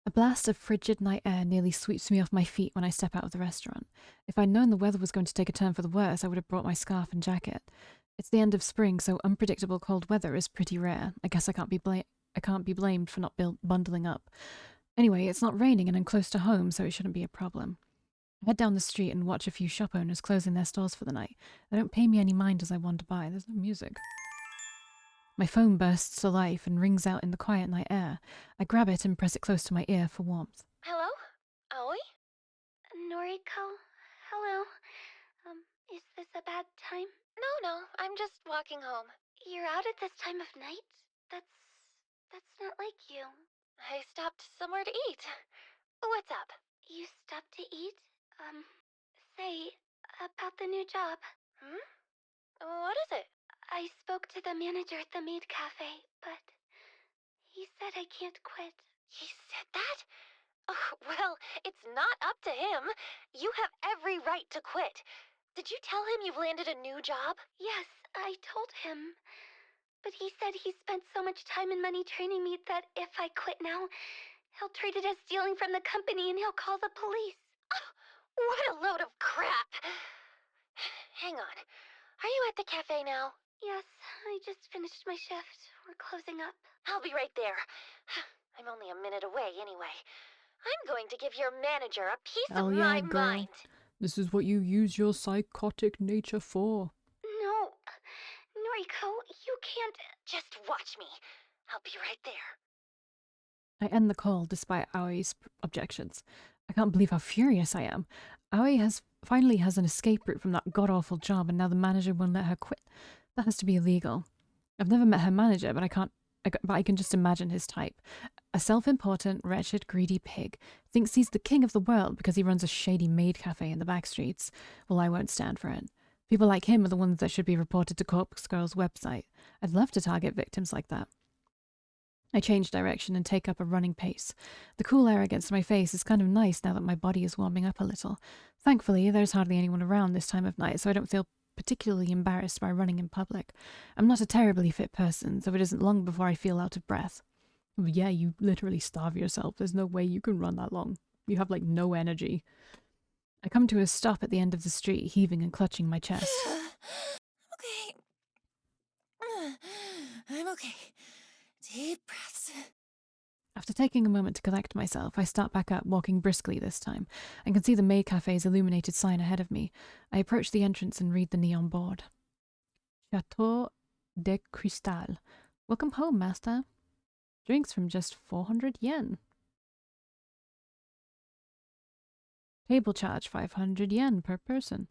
A blast of frigid night air nearly sweeps me off my feet when I step out of the restaurant. If I'd known the weather was going to take a turn for the worse, I would have brought my scarf and jacket. It's the end of spring, so unpredictable cold weather is pretty rare. I guess I can't be blamed for not bundling up. Anyway, it's not raining and I'm close to home, so it shouldn't be a problem. I head down the street and watch a few shop owners closing their stores for the night. They don't pay me any mind as I wander by. There's no music. My phone bursts to life and rings out in the quiet night air. I grab it and press it close to my ear for warmth. Hello? Aoi? Noriko, hello. Is this a bad time? No, I'm just walking home. You're out at this time of night? That's not like you. I stopped somewhere to eat. What's up? You stopped to eat? Say, about the new job. Hmm? What is it? I spoke to the manager at the maid cafe, but he said I can't quit. He said that? Oh, well, it's not up to him. You have every right to quit. Did you tell him you've landed a new job? Yes, I told him. But he said he spent so much time and money training me that if I quit now, he'll treat it as stealing from the company and he'll call the police. What a load of crap! Hang on. Are you at the cafe now? Yes, I just finished my shift. We're closing up. I'll be right there. I'm only a minute away anyway. I'm going to give your manager a piece Oh of yeah, my girl. mind. This is what you use your psychotic nature for. No, Noriko, you can't. Just watch me. I'll be right there. I end the call despite Aoi's objections. I can't believe how furious I am. Aoi finally has an escape route from that god-awful job and now the manager won't let her quit. That has to be illegal. I've never met her manager, but I can just imagine his type. A self-important, wretched, greedy pig. Thinks he's the king of the world because he runs a shady maid cafe in the back streets. Well, I won't stand for it. People like him are the ones that should be reported to Corpse Girl's website. I'd love to target victims like that. I change direction and take up a running pace. The cool air against my face is kind of nice now that my body is warming up a little. Thankfully, there's hardly anyone around this time of night, so I don't feel particularly embarrassed by running in public. I'm not a terribly fit person, so it isn't long before I feel out of breath. Yeah, you literally starve yourself. There's no way you can run that long. You have, like, no energy. I come to a stop at the end of the street, heaving and clutching my chest. Okay. I'm okay. Deep breaths. After taking a moment to collect myself, I start back up, walking briskly this time. I can see the May Cafe's illuminated sign ahead of me. I approach the entrance and read the neon board. Chateau de Cristal. Welcome home, master. Drinks from just 400 yen. Table charge 500 yen per person.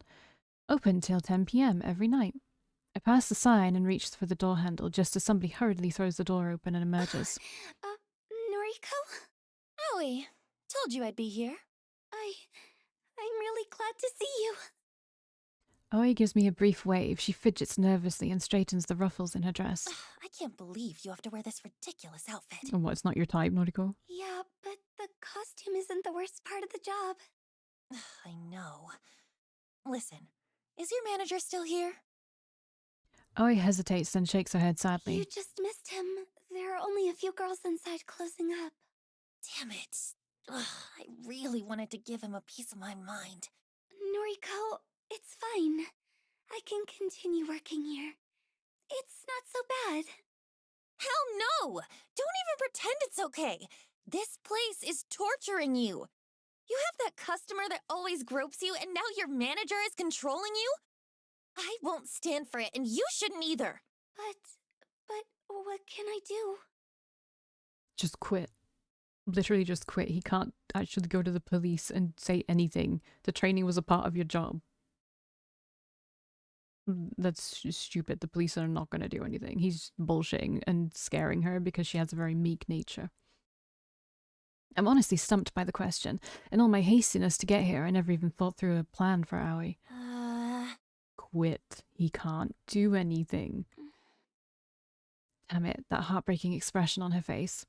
Open till 10 p.m. every night. I pass the sign and reach for the door handle just as somebody hurriedly throws the door open and emerges. Noriko? Aoi, told you I'd be here. I'm really glad to see you. Aoi gives me a brief wave. She fidgets nervously and straightens the ruffles in her dress. I can't believe you have to wear this ridiculous outfit. And what, it's not your type, Noriko? Yeah, but the costume isn't the worst part of the job. I know. Listen, is your manager still here? Aoi hesitates, then shakes her head sadly. You just missed him. There are only a few girls inside closing up. Damn it. I really wanted to give him a piece of my mind. Noriko, it's fine. I can continue working here. It's not so bad. Hell no! Don't even pretend it's okay. This place is torturing you. You have that customer that always gropes you, and now your manager is controlling you? I won't stand for it, and you shouldn't either. But what can I do? Just quit. Literally just quit. He can't actually go to the police and say anything. The training was a part of your job. That's stupid. The police are not going to do anything. He's bullshitting and scaring her because she has a very meek nature. I'm honestly stumped by the question. In all my hastiness to get here, I never even thought through a plan for Aoi. Quit. He can't do anything. Damn it, that heartbreaking expression on her face.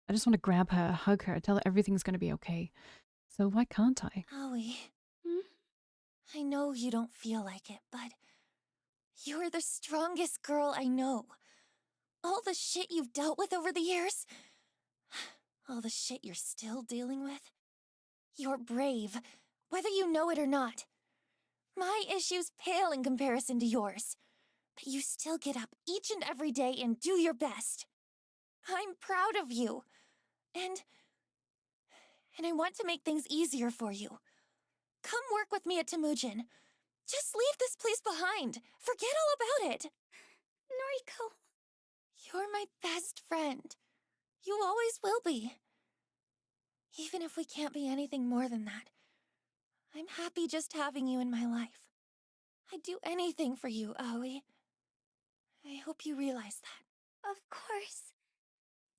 I just want to grab her, hug her, tell her everything's going to be okay. So why can't I? Aoi, I know you don't feel like it, but you're the strongest girl I know. All the shit you've dealt with over the years, All the shit you're still dealing with? You're brave, whether you know it or not. My issues pale in comparison to yours. But you still get up each and every day and do your best. I'm proud of you. And I want to make things easier for you. Come work with me at Temujin. Just leave this place behind. Forget all about it. Noriko. You're my best friend. You always will be. Even if we can't be anything more than that, I'm happy just having you in my life. I'd do anything for you, Aoi. I hope you realize that. Of course.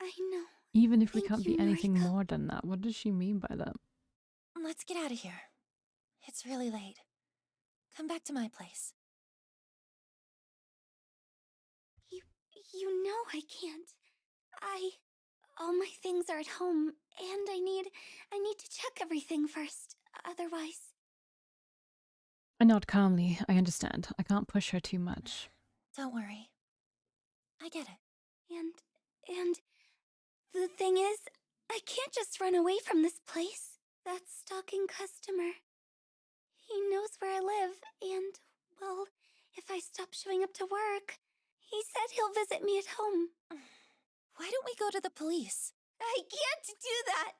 I know. Even if we Thank can't you, be anything Noriko. more than that, what does she mean by that? Let's get out of here. It's really late. Come back to my place. You know I can't. All my things are at home, and I need to check everything first. Otherwise... I nod calmly. I understand. I can't push her too much. Don't worry. I get it. And the thing is, I can't just run away from this place. That stalking customer. He knows where I live, and, well, if I stop showing up to work, he said he'll visit me at home. Why don't we go to the police? I can't do that!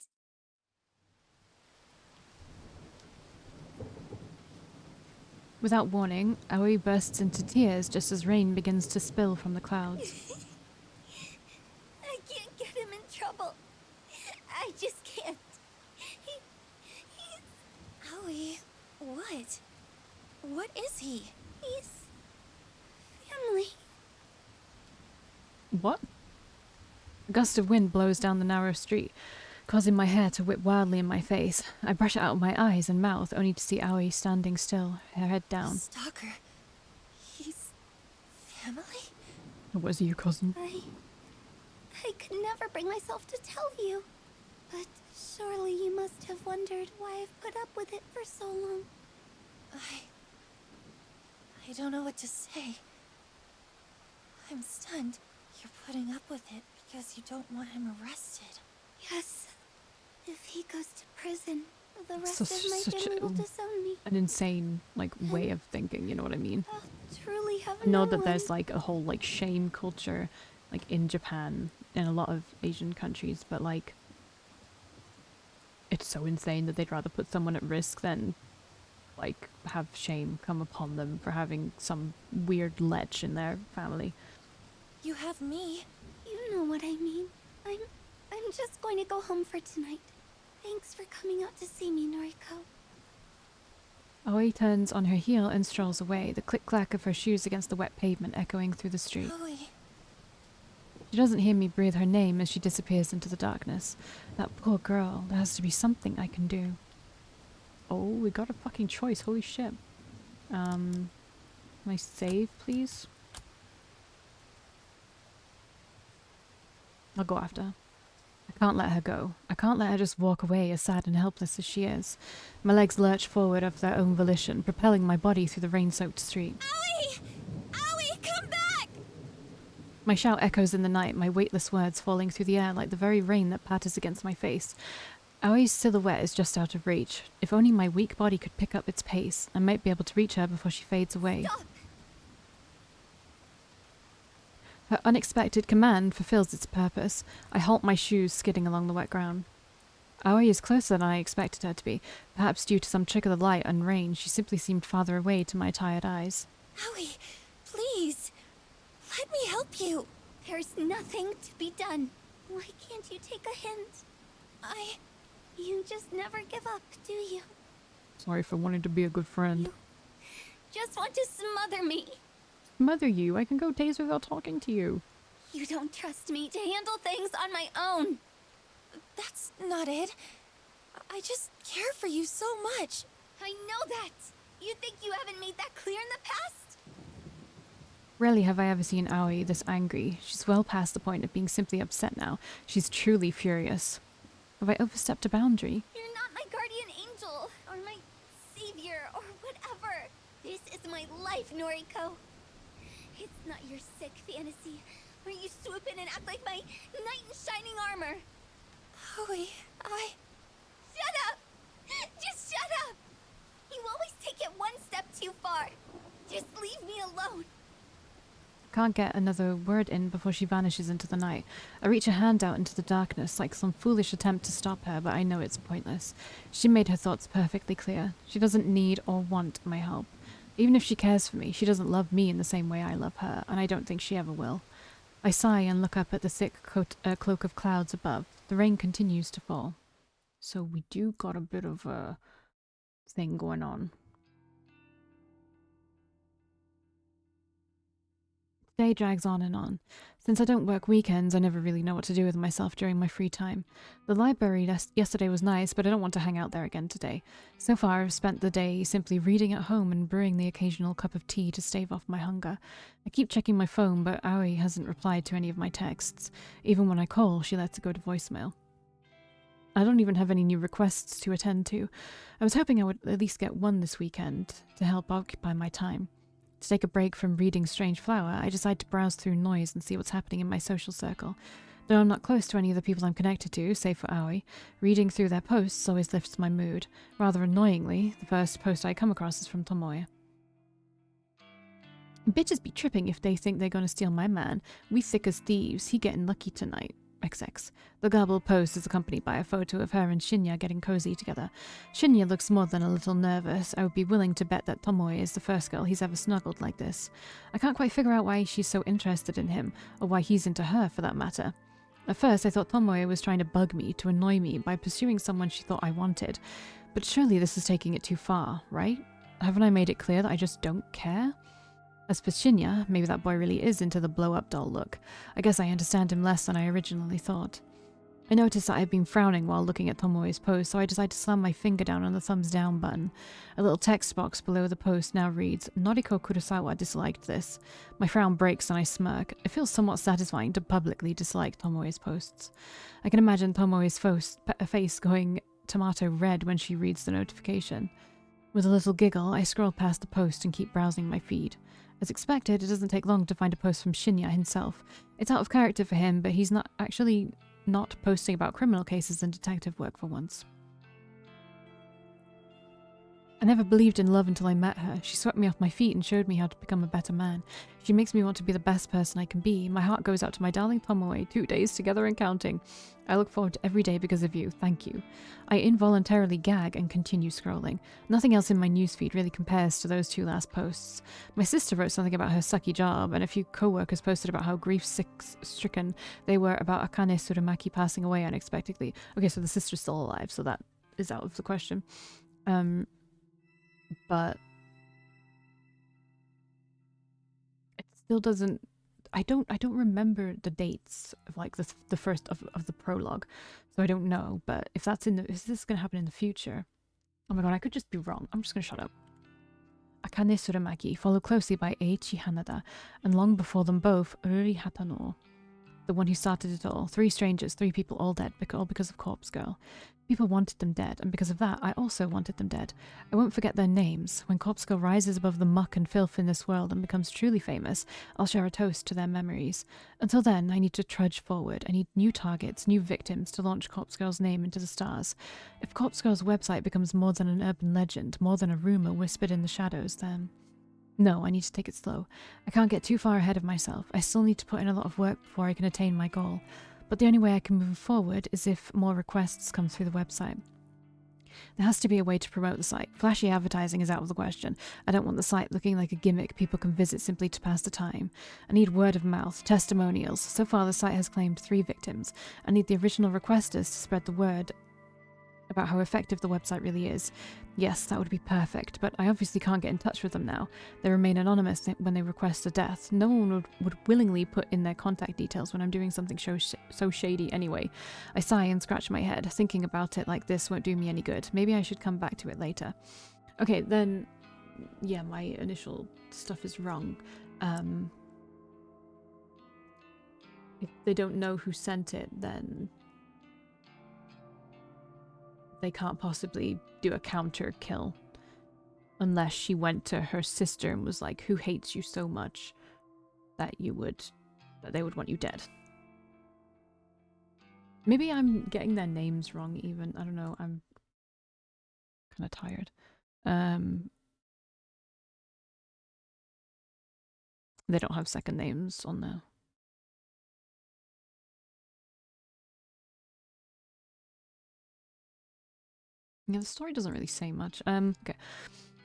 Without warning, Aoi bursts into tears just as rain begins to spill from the clouds. I can't get him in trouble. I just can't. He's... Aoi, what? What is he? He's... family. What? A gust of wind blows down the narrow street, causing my hair to whip wildly in my face. I brush it out of my eyes and mouth, only to see Aoi standing still, her head down. Stalker. He's... family? Was he your cousin? I could never bring myself to tell you. But surely you must have wondered why I've put up with it for so long. I don't know what to say. I'm stunned. You're putting up with it because you don't want him arrested. Yes. If he goes to prison, the rest Such- of my such family a- will disown me. An insane, way of thinking, you know what I mean? I'll truly have I know no that there's, one. a whole, shame culture, in Japan and a lot of Asian countries, but, it's so insane that they'd rather put someone at risk than, have shame come upon them for having some weird lech in their family. You have me. You know what I mean. I'm just going to go home for tonight. Thanks for coming out to see me, Noriko. Aoi turns on her heel and strolls away, the click-clack of her shoes against the wet pavement echoing through the street. Aoi. She doesn't hear me breathe her name as she disappears into the darkness. That poor girl. There has to be something I can do. Oh, we got a fucking choice. Holy shit. Can I save, please? I'll go after her. I can't let her go. I can't let her just walk away as sad and helpless as she is. My legs lurch forward of their own volition, propelling my body through the rain-soaked street. Aoi! Aoi, come back! My shout echoes in the night, my weightless words falling through the air like the very rain that patters against my face. Aoi's silhouette is just out of reach. If only my weak body could pick up its pace, I might be able to reach her before she fades away. Stop! Her unexpected command fulfills its purpose. I halt my shoes skidding along the wet ground. Aoi is closer than I expected her to be. Perhaps due to some trick of the light and rain, she simply seemed farther away to my tired eyes. Aoi, please. Let me help you. There's nothing to be done. Why can't you take a hint? You just never give up, do you? Sorry for wanting to be a good friend. Just want to smother me. Mother you, I can go days without talking to you. You don't trust me to handle things on my own. That's not it. I just care for you so much. I know that. You think you haven't made that clear in the past? Rarely have I ever seen Aoi this angry. She's well past the point of being simply upset now. She's truly furious. Have I overstepped a boundary? You're not my guardian angel, or my savior, or whatever. This is my life, Noriko. It's not your sick fantasy, where you swoop in and act like my knight in shining armor. Oh, I... Shut up! Just shut up! You always take it one step too far. Just leave me alone. Can't get another word in before she vanishes into the night. I reach a hand out into the darkness like some foolish attempt to stop her, but I know it's pointless. She made her thoughts perfectly clear. She doesn't need or want my help. Even if she cares for me, she doesn't love me in the same way I love her, and I don't think she ever will. I sigh and look up at the thick cloak of clouds above. The rain continues to fall. So we do got a bit of a thing going on. Day drags on and on. Since I don't work weekends, I never really know what to do with myself during my free time. The library yesterday was nice, but I don't want to hang out there again today. So far, I've spent the day simply reading at home and brewing the occasional cup of tea to stave off my hunger. I keep checking my phone, but Aoi hasn't replied to any of my texts. Even when I call, she lets it go to voicemail. I don't even have any new requests to attend to. I was hoping I would at least get one this weekend to help occupy my time. To take a break from reading Strange Flower, I decide to browse through noise and see what's happening in my social circle. Though I'm not close to any of the people I'm connected to, save for Aoi, reading through their posts always lifts my mood. Rather annoyingly, the first post I come across is from Tomoe. Bitches be tripping if they think they're gonna steal my man. We thick as thieves, he getting lucky tonight. XX. The garbled post is accompanied by a photo of her and Shinya getting cozy together. Shinya looks more than a little nervous. I would be willing to bet that Tomoe is the first girl he's ever snuggled like this. I can't quite figure out why she's so interested in him, or why he's into her for that matter. At first I thought Tomoe was trying to bug me, to annoy me, by pursuing someone she thought I wanted. But surely this is taking it too far, right? Haven't I made it clear that I just don't care? As for Shinya, maybe that boy really is into the blow-up doll look. I guess I understand him less than I originally thought. I noticed that I've been frowning while looking at Tomoe's post, so I decide to slam my finger down on the thumbs down button. A little text box below the post now reads, Noriko Kurosawa disliked this. My frown breaks and I smirk. It feels somewhat satisfying to publicly dislike Tomoe's posts. I can imagine Tomoe's face going tomato red when she reads the notification. With a little giggle, I scroll past the post and keep browsing my feed. As expected, it doesn't take long to find a post from Shinya himself. It's out of character for him, but he's not posting about criminal cases and detective work for once. I never believed in love until I met her. She swept me off my feet and showed me how to become a better man. She makes me want to be the best person I can be. My heart goes out to my darling Tomoe, 2 days together and counting. I look forward to every day because of you. Thank you. I involuntarily gag and continue scrolling. Nothing else in my newsfeed really compares to those 2 last posts. My sister wrote something about her sucky job, and a few co-workers posted about how grief-stricken they were about Akane Tsurumaki passing away unexpectedly. Okay, so the sister's still alive, so that is out of the question. But it still doesn't. I don't remember the dates of like the first of the prologue, so I don't know. But if that's is this gonna happen in the future? Oh my god, I could just be wrong. I'm just gonna shut up. Akane Tsurumaki, followed closely by Eiichi Hanada, and long before them both, Ruri Hatano, the one who started it all. 3 strangers, 3 people, all dead, all because of Corpse Girl. People wanted them dead, and because of that, I also wanted them dead. I won't forget their names. When Corpse Girl rises above the muck and filth in this world and becomes truly famous, I'll share a toast to their memories. Until then, I need to trudge forward. I need new targets, new victims to launch Corpse Girl's name into the stars. If Corpse Girl's website becomes more than an urban legend, more than a rumor whispered in the shadows, then... No, I need to take it slow. I can't get too far ahead of myself. I still need to put in a lot of work before I can attain my goal. But the only way I can move forward is if more requests come through the website. There has to be a way to promote the site. Flashy advertising is out of the question. I don't want the site looking like a gimmick people can visit simply to pass the time. I need word of mouth, testimonials. So far the site has claimed 3 victims. I need the original requesters to spread the word about how effective the website really is. Yes, that would be perfect, but I obviously can't get in touch with them now. They remain anonymous when they request a death. No one would willingly put in their contact details when I'm doing something so shady anyway. I sigh and scratch my head. Thinking about it like this won't do me any good. Maybe I should come back to it later. Okay, then... yeah, my initial stuff is wrong. If they don't know who sent it, then... they can't possibly do a counter kill. Unless she went to her sister and was like, who hates you so much that they would want you dead. Maybe I'm getting their names wrong even. I don't know. I'm kind of tired. They don't have second names on there. Yeah, the story doesn't really say much. Okay.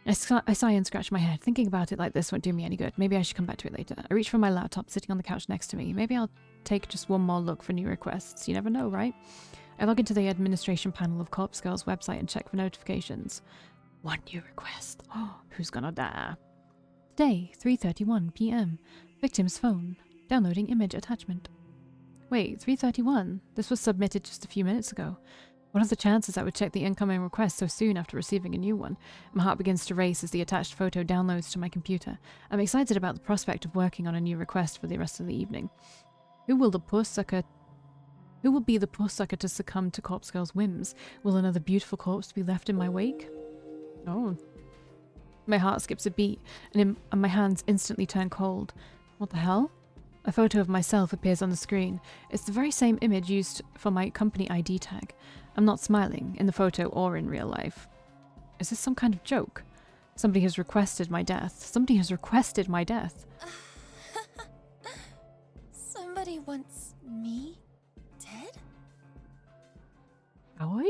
I sigh and scratch my head. Thinking about it like this won't do me any good. Maybe I should come back to it later. I reach for my laptop sitting on the couch next to me. Maybe I'll take just one more look for new requests. You never know, right? I log into the administration panel of Corpse Girl's website and check for notifications. One new request. Oh, who's gonna die? Today, 3:31 p.m. Victim's phone. Downloading image attachment. Wait, 3:31? This was submitted just a few minutes ago. What are the chances I would check the incoming request so soon after receiving a new one? My heart begins to race as the attached photo downloads to my computer. I'm excited about the prospect of working on a new request for the rest of the evening. Who will be the poor sucker to succumb to Corpse Girl's whims? Will another beautiful corpse be left in my wake? Oh. My heart skips a beat, and my hands instantly turn cold. What the hell? A photo of myself appears on the screen. It's the very same image used for my company ID tag. I'm not smiling, in the photo or in real life. Is this some kind of joke? Somebody has requested my death. Somebody has requested my death. Somebody wants me dead? Aoi?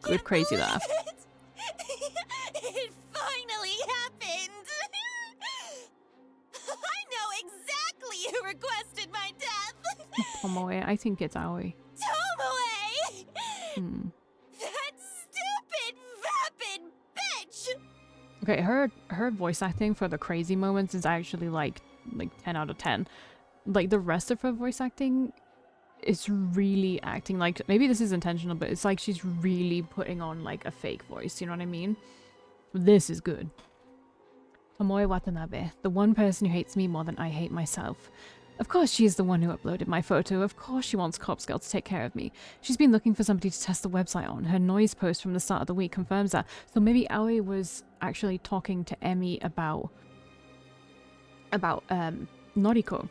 Good crazy laugh. It finally happened! I know exactly who requested my death! Tomoe, I think it's Aoi. Tomoe! That stupid, vapid bitch! Okay, her voice acting for the crazy moments is actually like 10 out of 10. Like the rest of her voice acting is really acting like, maybe this is intentional, but it's like she's really putting on like a fake voice, you know what I mean? This is good. Tomoe Watanabe, the one person who hates me more than I hate myself. Of course she is the one who uploaded my photo. Of course she wants Corpse Girl to take care of me. She's been looking for somebody to test the website on. Her noise post from the start of the week confirms that. So maybe Aoi was actually talking to Emi about Noriko.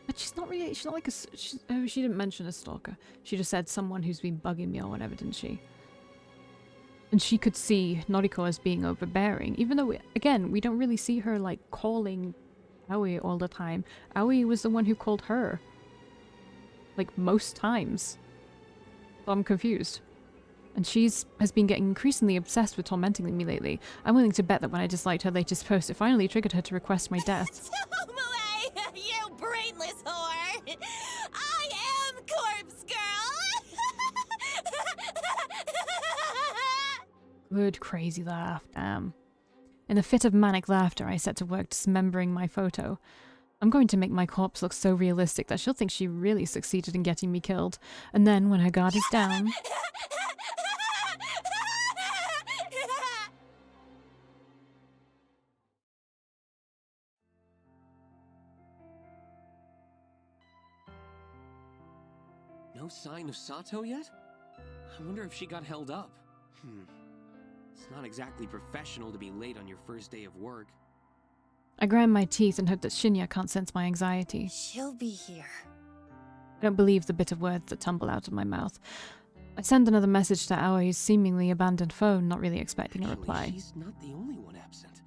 But she's not like she didn't mention a stalker. She just said someone who's been bugging me or whatever, didn't she? And she could see Noriko as being overbearing, even though, again, we don't really see her, like, calling Aoi all the time. Aoi was the one who called her. Like, most times. So I'm confused. And has been getting increasingly obsessed with tormenting me lately. I'm willing to bet that when I disliked her latest post, it finally triggered her to request my death. Tomoe, you brainless whore! I am Corpse Girl! Good crazy laugh, damn. In a fit of manic laughter, I set to work dismembering my photo. I'm going to make my corpse look so realistic that she'll think she really succeeded in getting me killed. And then, when her guard is down... No sign of Sato yet? I wonder if she got held up. It's not exactly professional to be late on your first day of work. I grind my teeth and hope that Shinya can't sense my anxiety. She'll be here. I don't believe the bitter words that tumble out of my mouth. I send another message to Aoi's seemingly abandoned phone, not really expecting a reply. She's not the only one absent.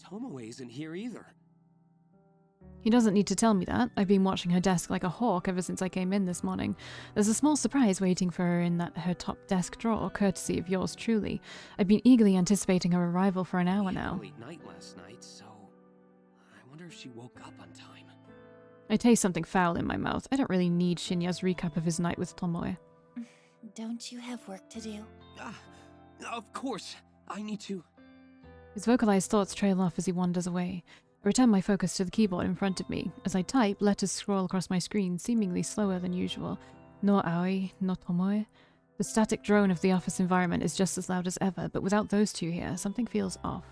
Tomoe isn't here either. He doesn't need to tell me that. I've been watching her desk like a hawk ever since I came in this morning. There's a small surprise waiting for her in her top desk drawer, courtesy of yours truly. I've been eagerly anticipating her arrival for an hour now. Late night last night, so I wonder if she woke up on time. I taste something foul in my mouth. I don't really need Shinya's recap of his night with Tomoe. Don't you have work to do? Of course. I need to. His vocalized thoughts trail off as he wanders away. I return my focus to the keyboard in front of me. As I type, letters scroll across my screen, seemingly slower than usual. No Aoi, no Tomoe. The static drone of the office environment is just as loud as ever, but without those two here, something feels off.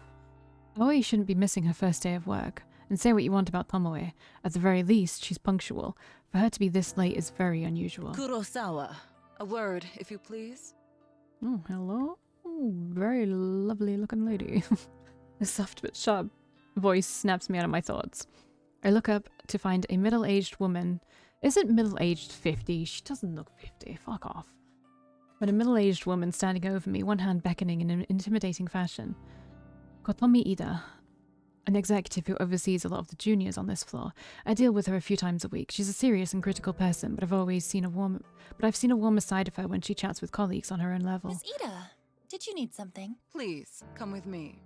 Aoi shouldn't be missing her first day of work. And say what you want about Tomoe. At the very least, she's punctual. For her to be this late is very unusual. Kurosawa, a word, if you please. Oh, hello? Oh, very lovely looking lady. A soft but sharp voice snaps me out of my thoughts. I look up to find a middle-aged woman. Isn't middle-aged 50? She doesn't look 50. Fuck off. But a middle-aged woman standing over me, one hand beckoning in an intimidating fashion. Kotomi Ida, an executive who oversees a lot of the juniors on this floor. I deal with her a few times a week. She's a serious and critical person, but I've seen a warmer side of her when she chats with colleagues on her own level. Miss Ida, did you need something? Please, come with me.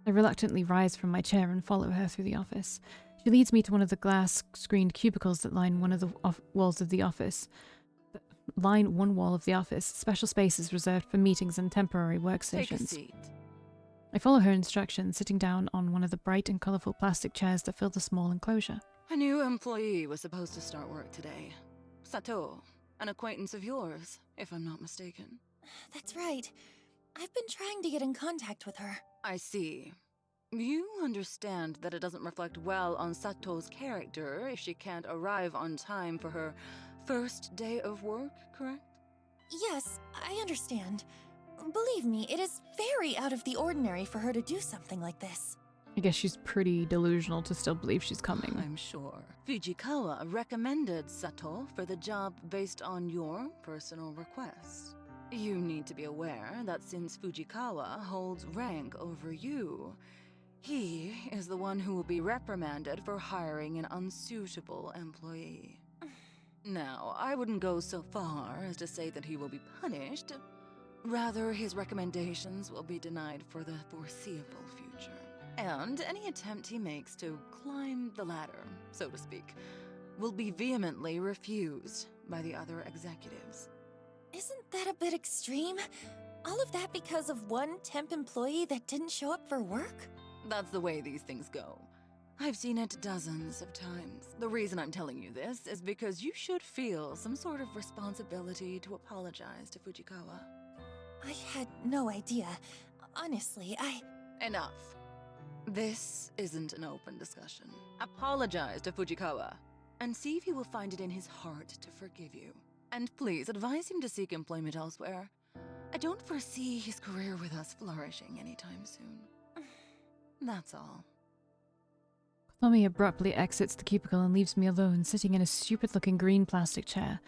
I reluctantly rise from my chair and follow her through the office. She leads me to one of the glass-screened cubicles that line one of the walls of the office. Line one wall of the office. Special spaces reserved for meetings and temporary workstations. Take a seat. I follow her instructions, sitting down on one of the bright and colourful plastic chairs that fill the small enclosure. A new employee was supposed to start work today. Sato, an acquaintance of yours, if I'm not mistaken. That's right. I've been trying to get in contact with her. I see. You understand that it doesn't reflect well on Sato's character if she can't arrive on time for her first day of work, correct? Yes, I understand. Believe me, it is very out of the ordinary for her to do something like this. I guess she's pretty delusional to still believe she's coming. I'm sure. Fujikawa recommended Sato for the job based on your personal request. You need to be aware that since Fujikawa holds rank over you, he is the one who will be reprimanded for hiring an unsuitable employee. Now, I wouldn't go so far as to say that he will be punished. Rather, his recommendations will be denied for the foreseeable future. And any attempt he makes to climb the ladder, so to speak, will be vehemently refused by the other executives. Isn't that a bit extreme? All of that because of one temp employee that didn't show up for work? That's the way these things go. I've seen it dozens of times. The reason I'm telling you this is because you should feel some sort of responsibility to apologize to Fujikawa. I had no idea. Honestly, Enough. This isn't an open discussion. Apologize to Fujikawa, and see if he will find it in his heart to forgive you. And please advise him to seek employment elsewhere. I don't foresee his career with us flourishing anytime soon. That's all. Tommy abruptly exits the cubicle and leaves me alone, sitting in a stupid-looking green plastic chair.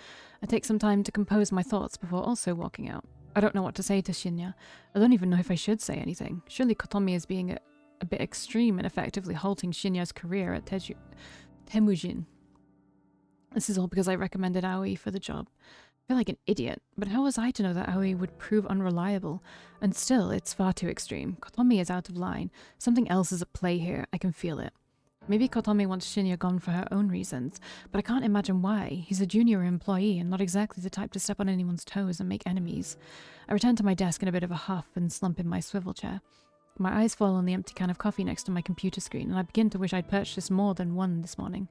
I take some time to compose my thoughts before also walking out. I don't know what to say to Shinya. I don't even know if I should say anything. Surely Kotomi is being a bit extreme and effectively halting Shinya's career at Temujin. This is all because I recommended Aoi for the job. I feel like an idiot, but how was I to know that Aoi would prove unreliable? And still, it's far too extreme. Kotomi is out of line. Something else is at play here. I can feel it. Maybe Kotomi wants Shinya gone for her own reasons, but I can't imagine why. He's a junior employee and not exactly the type to step on anyone's toes and make enemies. I return to my desk in a bit of a huff and slump in my swivel chair. My eyes fall on the empty can of coffee next to my computer screen, and I begin to wish I'd purchased more than one this morning.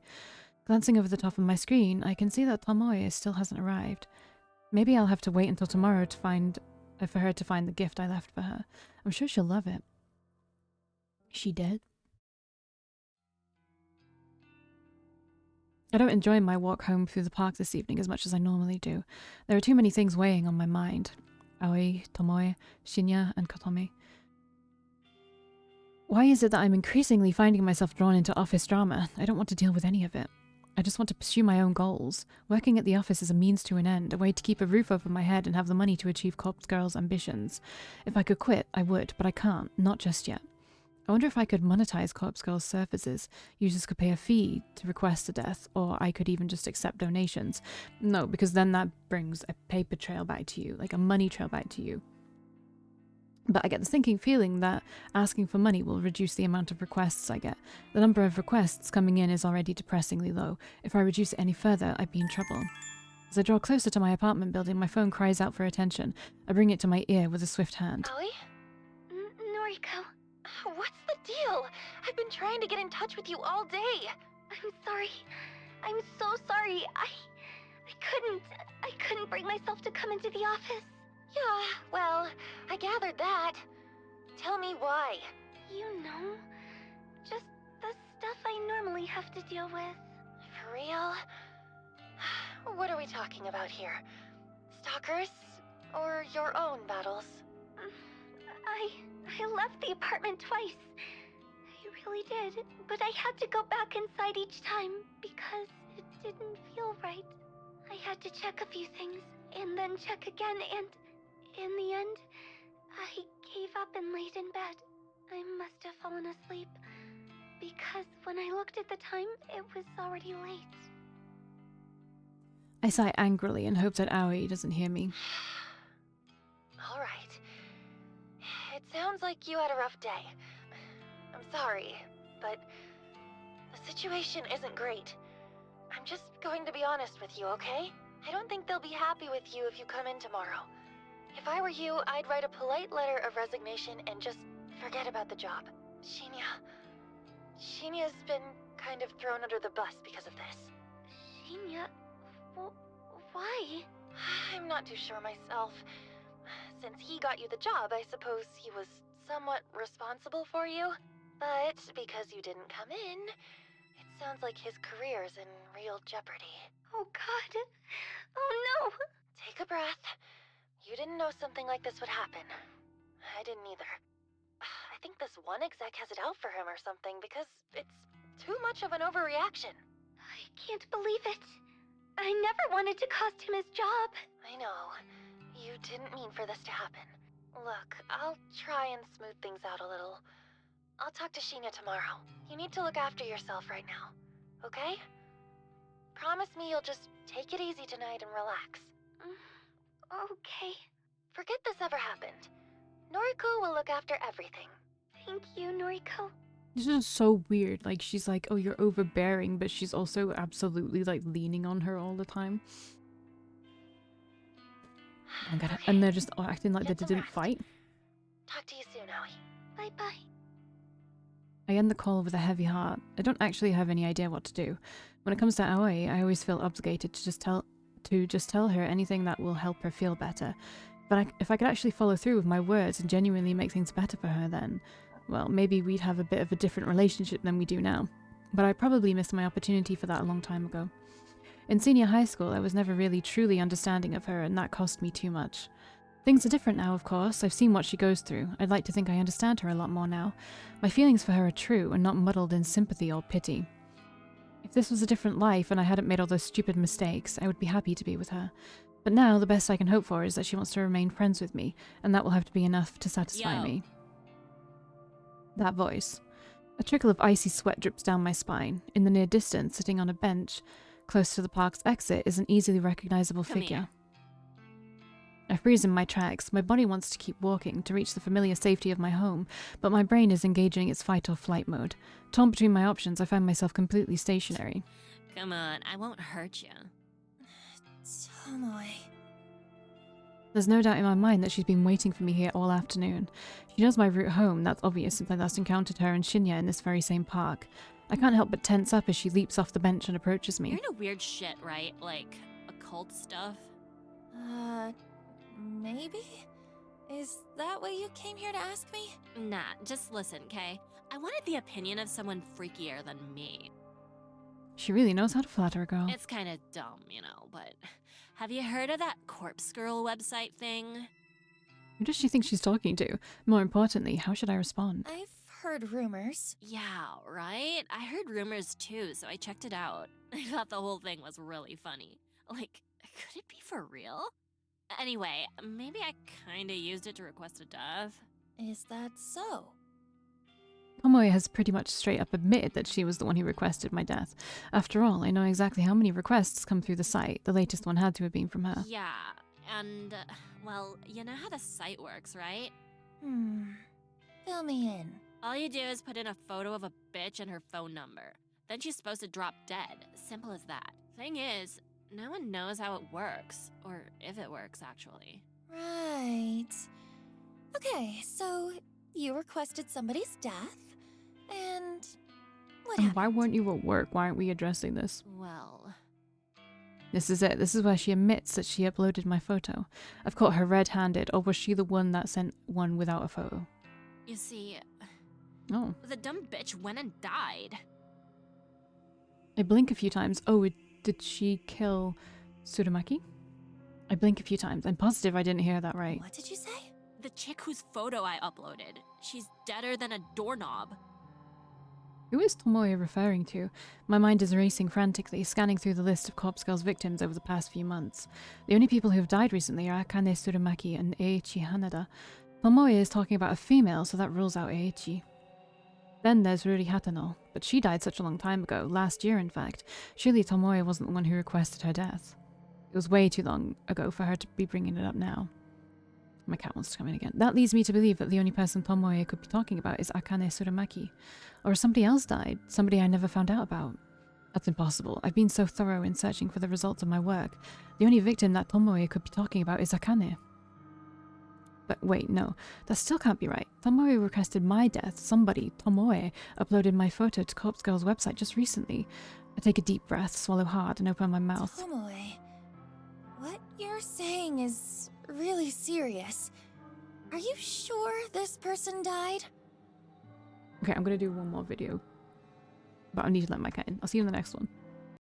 Glancing over the top of my screen, I can see that Tomoe still hasn't arrived. Maybe I'll have to wait until tomorrow for her to find the gift I left for her. I'm sure she'll love it. Is she dead? I don't enjoy my walk home through the park this evening as much as I normally do. There are too many things weighing on my mind. Aoi, Tomoe, Shinya, and Kotomi. Why is it that I'm increasingly finding myself drawn into office drama? I don't want to deal with any of it. I just want to pursue my own goals. Working at the office is a means to an end, a way to keep a roof over my head and have the money to achieve Corpse Girl's ambitions. If I could quit, I would, but I can't, not just yet. I wonder if I could monetize Corpse Girl's services. Users could pay a fee to request a death, or I could even just accept donations. No, because then that brings a paper trail back to you, like a money trail back to you. But I get the sinking feeling that asking for money will reduce the amount of requests I get. The number of requests coming in is already depressingly low. If I reduce it any further, I'd be in trouble. As I draw closer to my apartment building, my phone cries out for attention. I bring it to my ear with a swift hand. Aoi? Noriko. what's the deal? I've been trying to get in touch with you all day. I'm sorry. I'm so sorry. I couldn't bring myself to come into the office. Yeah, well, I gathered that. Tell me why. You know, just the stuff I normally have to deal with. For real? What are we talking about here? Stalkers? Or your own battles? I left the apartment twice. I really did, but I had to go back inside each time because it didn't feel right. I had to check a few things, and then check again, and in the end, I gave up and laid in bed. I must have fallen asleep, because when I looked at the time, it was already late. I sigh angrily and hope that Aoi doesn't hear me. All right. It sounds like you had a rough day. I'm sorry, but the situation isn't great. I'm just going to be honest with you, okay? I don't think they'll be happy with you if you come in tomorrow. If I were you, I'd write a polite letter of resignation and just forget about the job. Shinya's been kind of thrown under the bus because of this. Shinya, why? I'm not too sure myself. Since he got you the job, I suppose he was somewhat responsible for you. But because you didn't come in, it sounds like his career's in real jeopardy. Oh God. Oh no. Take a breath. You didn't know something like this would happen. I didn't either. I think this one exec has it out for him or something because it's too much of an overreaction. I can't believe it. I never wanted to cost him his job. I know. You didn't mean for this to happen. Look, I'll try and smooth things out a little. I'll talk to Shinya tomorrow. You need to look after yourself right now, okay? Promise me you'll just take it easy tonight and relax. Okay. Forget this ever happened. Noriko will look after everything. Thank you, Noriko. This is so weird. Like, she's like, oh, you're overbearing, but she's also absolutely, like, leaning on her all the time. Okay. And they're just acting like Get they some didn't rest. fight. Talk to you soon, Aoi. Bye-bye. I end the call with a heavy heart. I don't actually have any idea what to do. When it comes to Aoi, I always feel obligated to just tell her anything that will help her feel better. But if I could actually follow through with my words and genuinely make things better for her, then, well, maybe we'd have a bit of a different relationship than we do now. But I probably missed my opportunity for that a long time ago. In senior high school, I was never really truly understanding of her, and that cost me too much. Things are different now, of course. I've seen what she goes through. I'd like to think I understand her a lot more now. My feelings for her are true and not muddled in sympathy or pity. If this was a different life and I hadn't made all those stupid mistakes, I would be happy to be with her. But now, the best I can hope for is that she wants to remain friends with me, and that will have to be enough to satisfy me. That voice. A trickle of icy sweat drips down my spine. In the near distance, sitting on a bench, close to the park's exit, is an easily recognizable figure. I freeze in my tracks. My body wants to keep walking, to reach the familiar safety of my home, but my brain is engaging its fight or flight mode. Torn between my options, I find myself completely stationary. Come on, I won't hurt you. Tomoe. There's no doubt in my mind that she's been waiting for me here all afternoon. She knows my route home, that's obvious since I last encountered her and Shinya in this very same park. I can't help but tense up as she leaps off the bench and approaches me. You're into weird shit, right? Like, occult stuff? Maybe? Is that what you came here to ask me? Nah, just listen, okay? I wanted the opinion of someone freakier than me. She really knows how to flatter a girl. It's kinda dumb, you know, but have you heard of that Corpse Girl website thing? Who does she think she's talking to? More importantly, how should I respond? I've heard rumors. Yeah, right? I heard rumors too, so I checked it out. I thought the whole thing was really funny. Like, could it be for real? Anyway, maybe I kinda used it to request a death. Is that so? Tomoe has pretty much straight up admitted that she was the one who requested my death. After all, I know exactly how many requests come through the site. The latest one had to have been from her. Yeah, and, well, you know how the site works, right? Fill me in. All you do is put in a photo of a bitch and her phone number. Then she's supposed to drop dead. Simple as that. Thing is, no one knows how it works. Or if it works, actually. Right. Okay, so you requested somebody's death, and what And happened? why weren't you at work? Why aren't we addressing this? Well, This is it. This is where she admits that she uploaded my photo. I've caught her red-handed, or was she the one that sent one without a photo? you see, Oh. the dumb bitch went and died. I blink a few times. Oh, did she kill Tsurumaki? I blink a few times. I'm positive I didn't hear that right. What did you say? the chick whose photo I uploaded. She's deader than a doorknob. Who is Tomoe referring to? My mind is racing frantically, scanning through the list of corpse girls victims over the past few months. The only people who have died recently are Akane Tsurumaki and Eiichi Hanada. Tomoe is talking about a female, so that rules out Eiichi. Then there's Ruri Hatano, but she died such a long time ago, last year in fact. Surely Tomoe wasn't the one who requested her death. It was way too long ago for her to be bringing it up now. My cat wants to come in again. That leads me to believe that the only person Tomoe could be talking about is Akane Tsurumaki. Or somebody else died, somebody I never found out about. That's impossible. I've been so thorough in searching for the results of my work. The only victim that Tomoe could be talking about is Akane. But wait, no, that still can't be right. Tomoe requested my death. Somebody, Tomoe, uploaded my photo to Corpse Girl's website just recently. I take a deep breath, swallow hard, and open my mouth. Tomoe, what you're saying is really serious. Are you sure this person died? Okay, I'm gonna do one more video. But I need to let my cat in. I'll see you in the next one.